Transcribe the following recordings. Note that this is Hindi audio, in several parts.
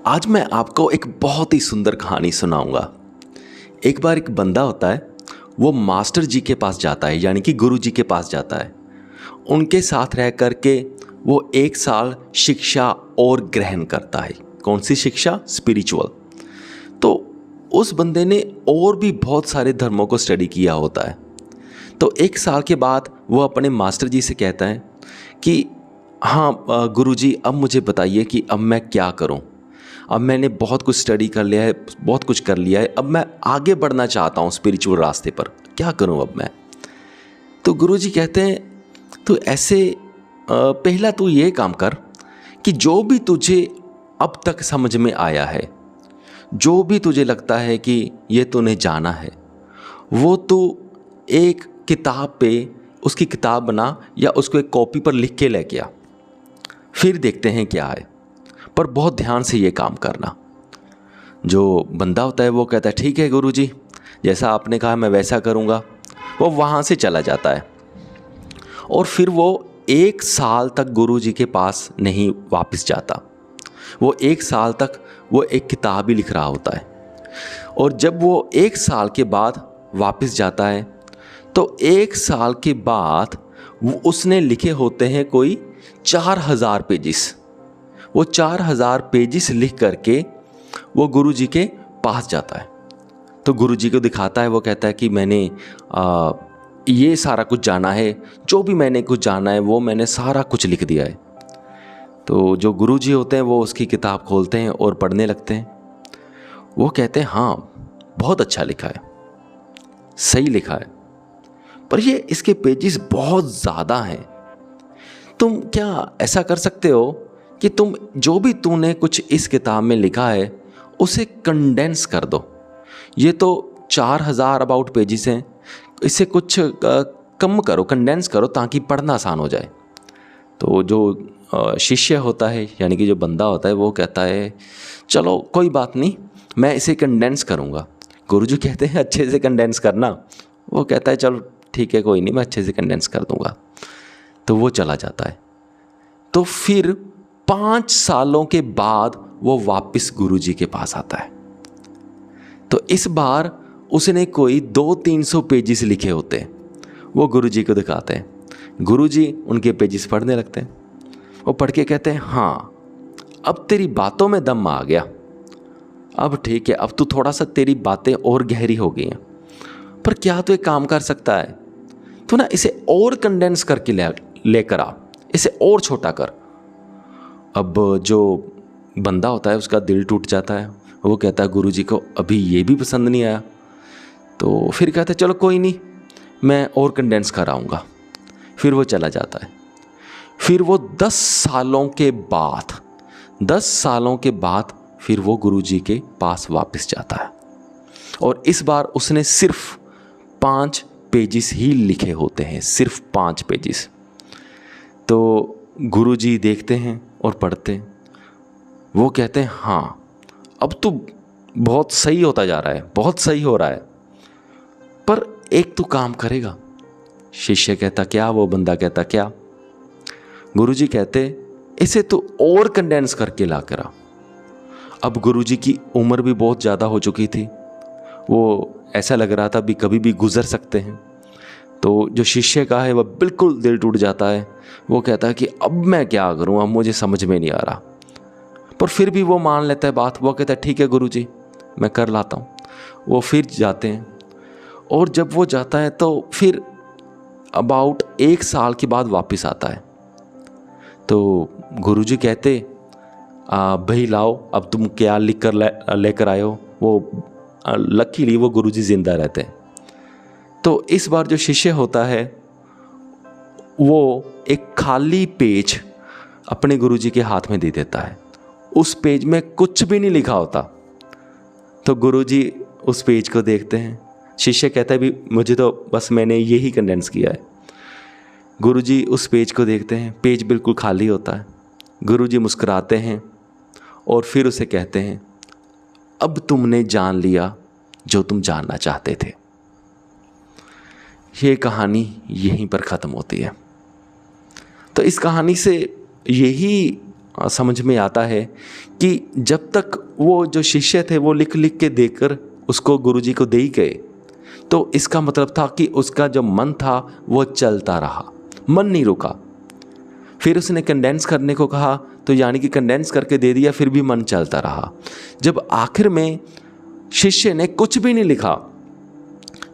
आज मैं आपको एक बहुत ही सुंदर कहानी सुनाऊंगा। एक बार एक बंदा होता है, वो मास्टर जी के पास जाता है, यानी कि गुरु जी के पास जाता है। उनके साथ रह करके वो 1 साल शिक्षा और ग्रहण करता है। कौन सी शिक्षा? स्पिरिचुअल। तो उस बंदे ने और भी बहुत सारे धर्मों को स्टडी किया होता है। तो 1 साल के बाद वो अपने मास्टर जी से कहता है कि हाँ गुरु जी, अब मुझे बताइए कि अब मैं क्या करूं। अब मैंने बहुत कुछ स्टडी कर लिया है, बहुत कुछ कर लिया है, अब मैं आगे बढ़ना चाहता हूँ स्पिरिचुअल रास्ते पर, क्या करूँ अब मैं। तो गुरुजी कहते हैं तो ऐसे पहला तू ये काम कर कि जो भी तुझे अब तक समझ में आया है, जो भी तुझे लगता है कि ये तूने जाना है, वो तू एक किताब पे उसकी किताब बना या उसको एक कॉपी पर लिख के लेके आ, फिर देखते हैं क्या है। पर बहुत ध्यान से ये काम करना। जो बंदा होता है वो कहता है ठीक है गुरुजी, जैसा आपने कहा मैं वैसा करूँगा। वो वहाँ से चला जाता है और फिर वो 1 साल तक गुरुजी के पास नहीं वापस जाता। वो 1 साल तक वो एक किताब ही लिख रहा होता है। और जब वो 1 साल के बाद वापस जाता है तो 1 साल के बाद वो उसने लिखे होते हैं कोई 4000 पेजिस। वो 4000 पेजिस लिख करके वो गुरुजी के पास जाता है। तो गुरुजी को दिखाता है। वो कहता है कि मैंने ये सारा कुछ जाना है, जो भी मैंने कुछ जाना है वो मैंने सारा कुछ लिख दिया है। तो जो गुरुजी होते हैं वो उसकी किताब खोलते हैं और पढ़ने लगते हैं। वो कहते हैं हाँ, बहुत अच्छा लिखा है, सही लिखा है, पर ये इसके पेजिस बहुत ज़्यादा हैं। तुम क्या ऐसा कर सकते हो कि तुम जो भी तूने कुछ इस किताब में लिखा है उसे कंडेंस कर दो। ये तो 4000 अबाउट पेजेस हैं, इसे कुछ कम करो, कंडेंस करो ताकि पढ़ना आसान हो जाए। तो जो शिष्य होता है, यानी कि जो बंदा होता है, वो कहता है चलो कोई बात नहीं, मैं इसे कंडेंस करूँगा। गुरुजी कहते हैं अच्छे से कंडेंस करना। वो कहता है चलो ठीक है, कोई नहीं, मैं अच्छे से कंडेंस कर दूँगा। तो वो चला जाता है। तो फिर 5 सालों के बाद वो वापस गुरुजी के पास आता है। तो इस बार उसने कोई 200-300 पेजेस लिखे होते हैं। वो गुरुजी को दिखाते हैं। गुरुजी उनके पेजेस पढ़ने लगते हैं। वो पढ़ के कहते हैं हाँ, अब तेरी बातों में दम आ गया, अब ठीक है, अब तू थोड़ा सा तेरी बातें और गहरी हो गई हैं। पर क्या तू एक काम कर सकता है, तू ना इसे और कंडेंस करके लेकर आ, इसे और छोटा कर। अब जो बंदा होता है उसका दिल टूट जाता है। वो कहता है गुरुजी को अभी ये भी पसंद नहीं आया। तो फिर कहता है चलो कोई नहीं, मैं और कंडेंस कराऊंगा। फिर वो चला जाता है। फिर वो 10 सालों के बाद फिर वो गुरुजी के पास वापस जाता है। और इस बार उसने सिर्फ 5 पेजेस ही लिखे होते हैं, सिर्फ 5 पेजेस। तो गुरुजी देखते हैं और पढ़ते हैं। वो कहते हैं हाँ, अब तो बहुत सही होता जा रहा है, बहुत सही हो रहा है, पर एक तो काम करेगा। शिष्य कहता क्या? वो बंदा कहता क्या? गुरुजी कहते इसे तो और कंडेंस करके ला कर आ। अब गुरुजी की उम्र भी बहुत ज़्यादा हो चुकी थी। वो ऐसा लग रहा था भी कभी भी गुजर सकते हैं। तो जो शिष्य का है वह बिल्कुल दिल टूट जाता है। वो कहता है कि अब मैं क्या करूं, अब मुझे समझ में नहीं आ रहा। पर फिर भी वो मान लेता है बात। वो कहता है ठीक है गुरुजी, मैं कर लाता हूं। वो फिर जाते हैं और जब वो जाता है तो फिर अबाउट 1 साल के बाद वापस आता है। तो गुरुजी कहते भाई लाओ, अब तुम क्या लिख कर लेकर आए हो। वो लकीली वो गुरुजी जिंदा रहते हैं। तो इस बार जो शिष्य होता है वो एक खाली पेज अपने गुरुजी के हाथ में दे देता है। उस पेज में कुछ भी नहीं लिखा होता। तो गुरुजी उस पेज को देखते हैं। शिष्य कहता है भी मुझे तो बस मैंने यही कंडेंस किया है। गुरुजी उस पेज को देखते हैं, पेज बिल्कुल खाली होता है। गुरुजी मुस्कुराते हैं और फिर उसे कहते हैं अब तुमने जान लिया जो तुम जानना चाहते थे। ये कहानी यहीं पर ख़त्म होती है। तो इस कहानी से यही समझ में आता है कि जब तक वो जो शिष्य थे वो लिख लिख के देकर उसको गुरुजी को दे ही गए, तो इसका मतलब था कि उसका जो मन था वो चलता रहा, मन नहीं रुका। फिर उसने कंडेंस करने को कहा तो यानी कि कंडेंस करके दे दिया, फिर भी मन चलता रहा। जब आखिर में शिष्य ने कुछ भी नहीं लिखा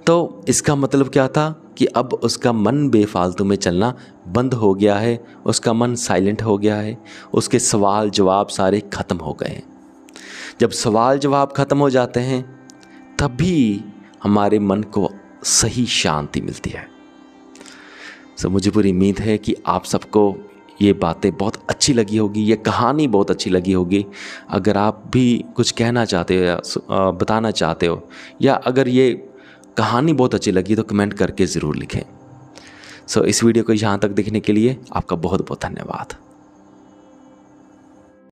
तो इसका मतलब क्या था कि अब उसका मन बेफालतू में चलना बंद हो गया है, उसका मन साइलेंट हो गया है, उसके सवाल जवाब सारे ख़त्म हो गए हैं। जब सवाल जवाब ख़त्म हो जाते हैं तभी हमारे मन को सही शांति मिलती है। मुझे पूरी उम्मीद है कि आप सबको ये बातें बहुत अच्छी लगी होगी, ये कहानी बहुत अच्छी लगी होगी। अगर आप भी कुछ कहना चाहते हो या बताना चाहते हो, या अगर ये कहानी बहुत अच्छी लगी तो कमेंट करके ज़रूर लिखें। इस वीडियो को यहाँ तक देखने के लिए आपका बहुत बहुत धन्यवाद।